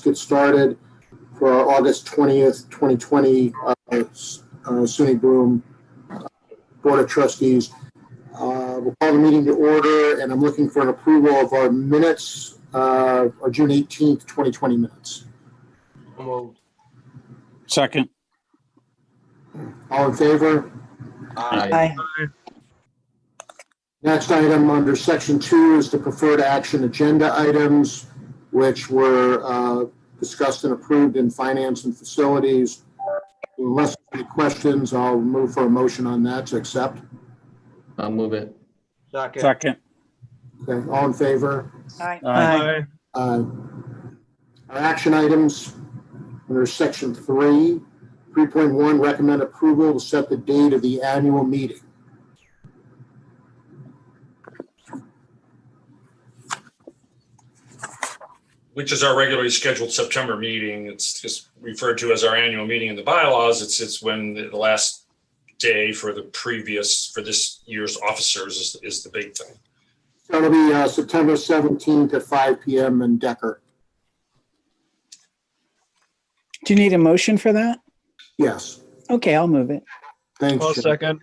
get started for our August 20th, 2020 SUNY Broome Board of Trustees. We'll call the meeting to order, and I'm looking for an approval of our minutes, our June 18th, 2020 minutes. Second. All in favor? Aye. Next item under section 2 is the preferred action agenda items, which were discussed and approved in finance and facilities. Unless there are any questions, I'll move for a motion on that to accept. I'll move it. Second. Okay, all in favor? Aye. Our action items under section 3.1, recommend approval to set the date of the annual meeting. Which is our regularly scheduled September meeting. It's just referred to as our annual meeting in the bylaws. It's when the last day for this year's officers is the big thing. So it'll be September 17th at 5 p.m. in Decker. Do you need a motion for that? Yes. Okay, I'll move it. Thanks. I'll Jim. second.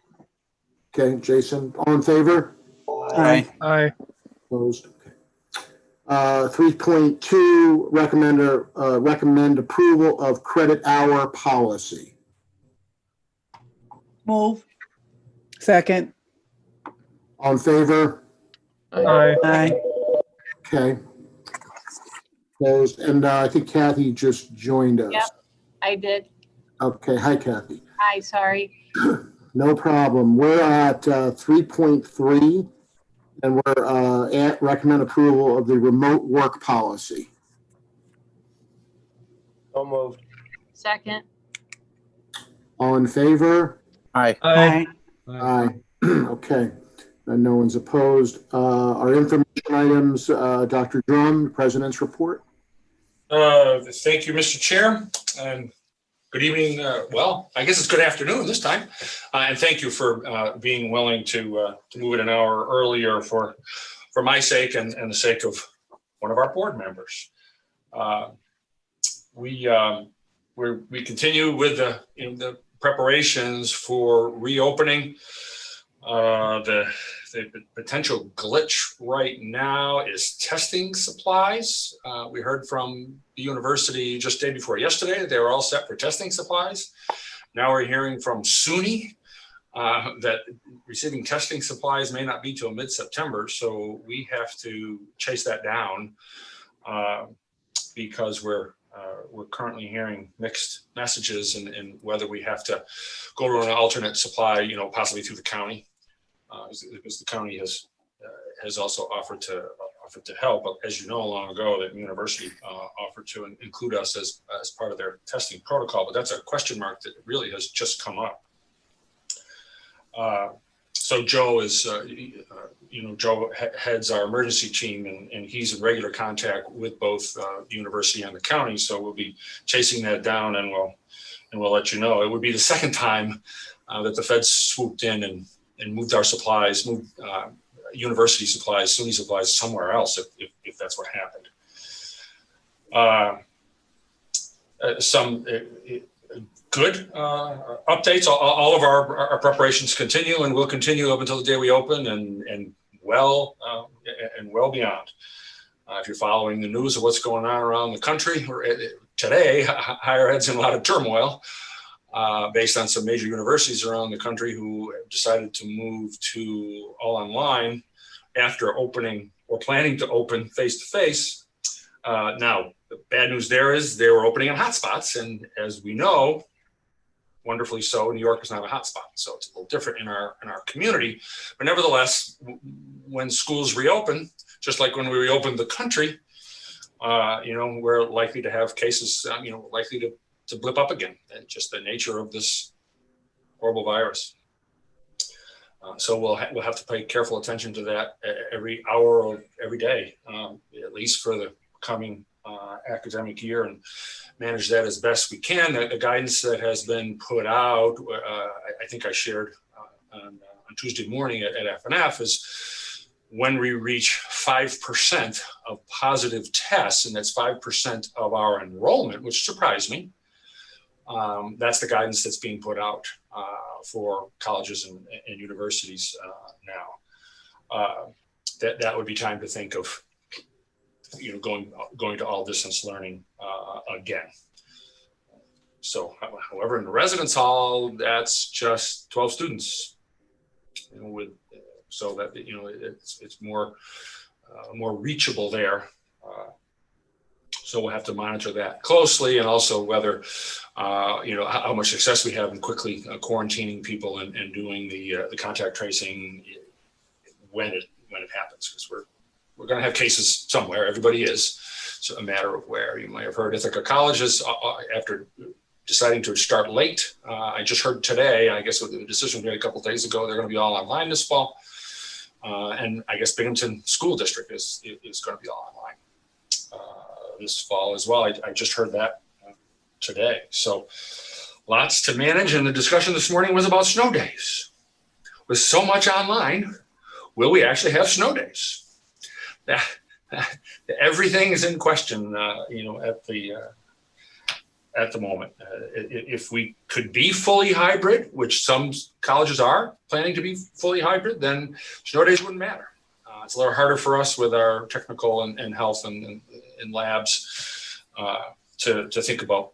Okay, Jason, all in favor? Aye. Aye. Opposed? Okay. 3.2, recommend approval of credit hour policy. Move. Second. All in favor? Aye. Aye. Okay. Opposed? And I think Kathy just joined us. Yep, I did. Okay, hi Kathy. Hi, sorry. No problem. We're at 3.3, and we're at recommend approval of the remote work policy. So moved. Second. All in favor? Aye. Aye. Aye. Okay. And no one's opposed. Our information items, Dr. Drum, President's report. Thank you, Mr. Chair, and good evening. Well, I guess it's good afternoon this time. And thank you for being willing to move it an hour earlier for my sake and the sake of one of our board members. We continue with the preparations for reopening. The potential glitch right now is testing supplies. We heard from the university just day before yesterday that they were all set for testing supplies. Now we're hearing from SUNY that receiving testing supplies may not be till mid-September. So we have to chase that down because we're currently hearing mixed messages in whether we have to go to an alternate supply, possibly through the county. Because the county has also offered to help. But as you know, long ago, the university offered to include us as part of their testing protocol. But that's a question mark that really has just come up. So Joe is, Joe heads our emergency team, and he's in regular contact with both the university and the county. So we'll be chasing that down, and we'll let you know. It would be the second time that the feds swooped in and moved our supplies, moved university supplies, SUNY supplies somewhere else if that's what happened. Some good updates. All of our preparations continue and will continue up until the day we open and well beyond. If you're following the news of what's going on around the country today, higher ed's in a lot of turmoil. Based on some major universities around the country who decided to move to all online after opening or planning to open face-to-face. Now, the bad news there is they were opening in hotspots. And as we know, wonderfully so, New York is not a hotspot. So it's a little different in our community. But nevertheless, when schools reopen, just like when we reopened the country, we're likely to have cases, likely to blip up again, and just the nature of this horrible virus. So we'll have to pay careful attention to that every hour of every day, at least for the coming academic year, and manage that as best we can. The guidance that has been put out, I think I shared on Tuesday morning at FNF, is when we reach 5% of positive tests, and that's 5% of our enrollment, which surprised me, that's the guidance that's being put out for colleges and universities now. That would be time to think of, going to all distance learning again. So, however, in the residence hall, that's just 12 students, so that it's more reachable there. So we'll have to monitor that closely, and also whether how much success we have in quickly quarantining people and doing the contact tracing when it happens, because we're going to have cases somewhere. Everybody is. It's a matter of where. You might have heard Ithaca colleges, after deciding to start late. I just heard today, I guess with the decision we made a couple of days ago, they're going to be all online this fall. And I guess Binghamton School District is going to be all online this fall as well. I just heard that today. So lots to manage. And the discussion this morning was about snow days. With so much online, will we actually have snow days? Everything is in question, at the moment. If we could be fully hybrid, which some colleges are planning to be fully hybrid, then snow days wouldn't matter. It's a little harder for us with our technical and health and labs to think about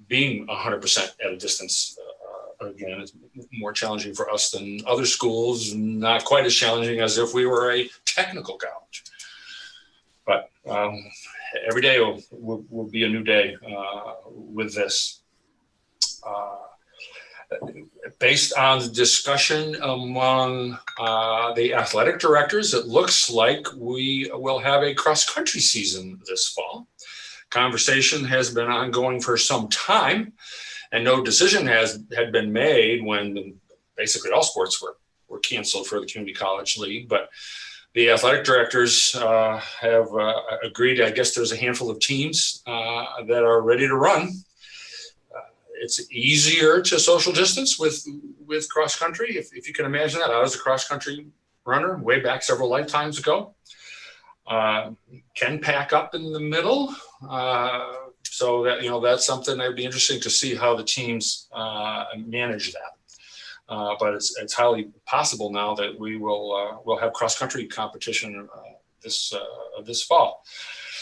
being 100% at a distance. Again, it's more challenging for us than other schools, not quite as challenging as if we were a technical college. But every day will be a new day with this. Based on the discussion among the athletic directors, it looks like we will have a cross-country season this fall. Conversation has been ongoing for some time, and no decision had been made when basically all sports were canceled for the community college league. But the athletic directors have agreed. I guess there's a handful of teams that are ready to run. It's easier to social distance with cross country, if you can imagine that. I was a cross country runner way back several lifetimes ago. Can pack up in the middle, so that that's something that would be interesting to see how the teams manage that. But it's highly possible now that we'll have cross country competition this fall.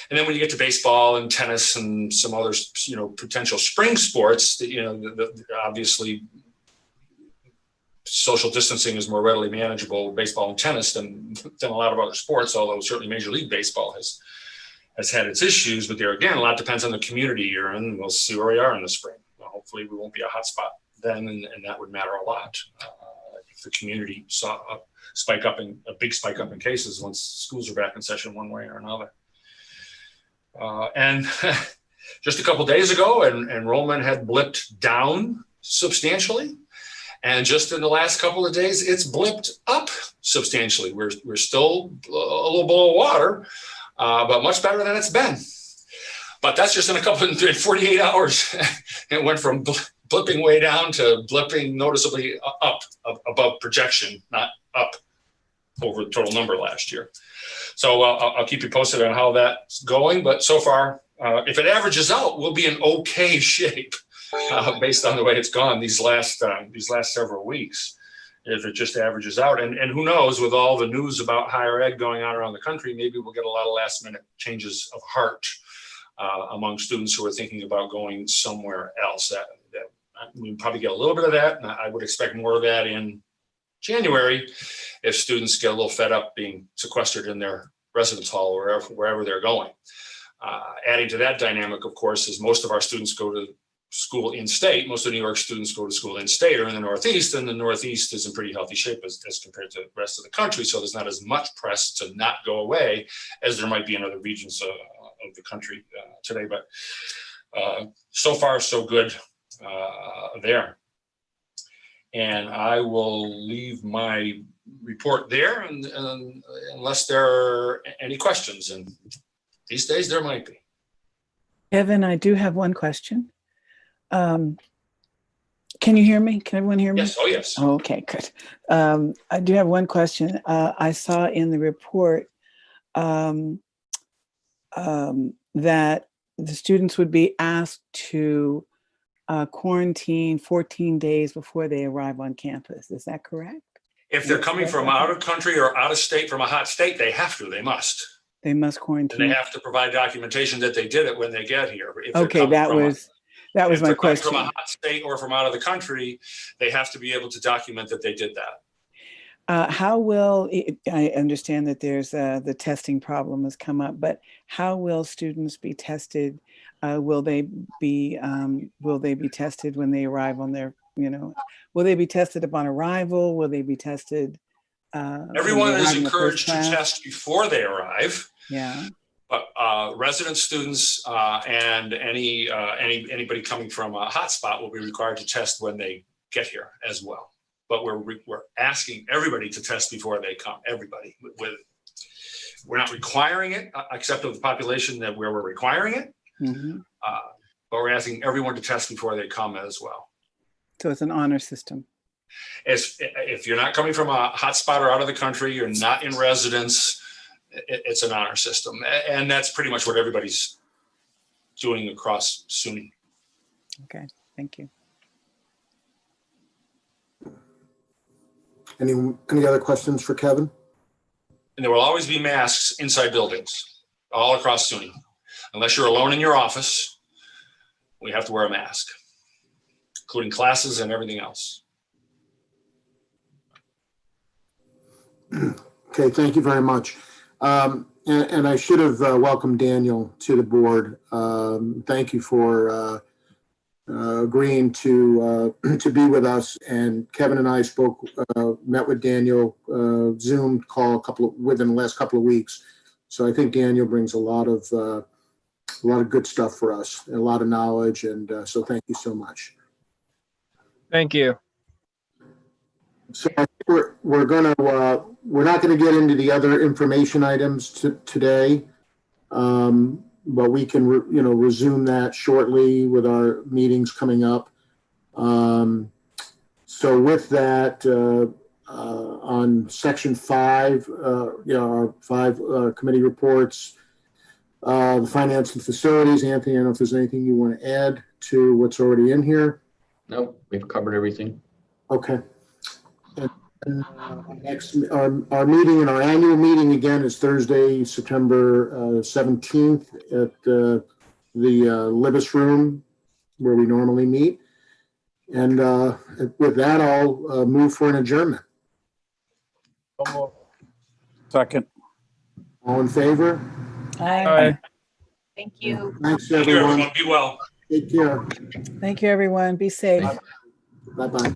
And then when you get to baseball and tennis and some other potential spring sports, obviously social distancing is more readily manageable with baseball and tennis than a lot of other sports. Although certainly Major League Baseball has had its issues, but there again, a lot depends on the community you're in. We'll see where we are in the spring. Hopefully, we won't be a hot spot then, and that would matter a lot if the community saw a big spike up in cases once schools are back in session one way or another. And just a couple days ago, enrollment had blipped down substantially, and just in the last couple of days, it's blipped up substantially. We're still a little below water, but much better than it's been. But that's just in 48 hours. It went from blipping way down to blipping noticeably up above projection, not up over the total number last year. So I'll keep you posted on how that's going. But so far, if it averages out, we'll be in okay shape based on the way it's gone these last several weeks. If it just averages out, and who knows, with all the news about higher ed going on around the country, maybe we'll get a lot of last minute changes of heart among students who are thinking about going somewhere else. That we probably get a little bit of that, and I would expect more of that in January if students get a little fed up being sequestered in their residence hall or wherever they're going. Adding to that dynamic, of course, is most of our students go to school in state. Most of New York students go to school in state or in the Northeast, and the Northeast is in pretty healthy shape as compared to the rest of the country. So there's not as much press to not go away as there might be in other regions of the country today. But so far, so good there. And I will leave my report there, and unless there are any questions, and these days there might be. Evan, I do have one question. Can Can you hear me? Can everyone hear me? Yes, oh, yes. Oh, okay, good. I do have one question. I saw in the report that the students would be asked to quarantine 14 days before they arrive on campus. Is that correct? If they're coming from out of country or out of state, from a hot state, they have to, they must. They must And they quarantine. have to provide documentation that they did it when they get here. If they're Okay, coming that from a- was if my they're coming question. from a hot state or from out of the country, they have to be able to document that they did that. How will, I understand that there's the testing problem has come up, but how will students be tested? Will they be tested when they arrive on their, will they be tested upon arrival? Will they be tested? Everyone is encouraged to test before they arrive. Yeah. But resident students and anybody coming from a hotspot will be required to test when they get here as well. But we're asking everybody to test before they come. Everybody. We're not requiring it, except of the population that where we're requiring it. Mm-hmm. But we're asking everyone to test before they come as well. So it's an honor system. If you're not coming from a hotspot or out of the country, you're not in residence, it's an honor system. And that's pretty much what everybody's doing across SUNY. Okay, thank you. Any other questions for Kevin? And there will always be masks inside buildings all across SUNY. Unless you're alone in your office, we have to wear a mask, including classes and everything else. Okay, thank you very much. And I should have welcomed Daniel to the board. Thank you for agreeing to be with us. And Kevin and I met with Daniel, Zoom call within the last couple of weeks. So I think Daniel brings a lot of good stuff for us, and a lot of knowledge. And so thank you so much. Thank you. So I think we're not going to get into the other information items today, but we can resume that shortly with our meetings coming up. So with that, on section 5, our 5 committee reports, the finance and facilities. Anthony, I don't know if there's anything you want to add to what's already in here. Nope, we've covered everything. Okay. And our meeting, and our annual meeting again, is Thursday, September 17th at the Libis Room where we normally meet. And with that, I'll move for an adjournment. Second. All in favor? Aye. Thank you. Thanks, Thank you, everyone. everyone. Be well. Take care. Thank you, everyone. Be safe. Bye-bye.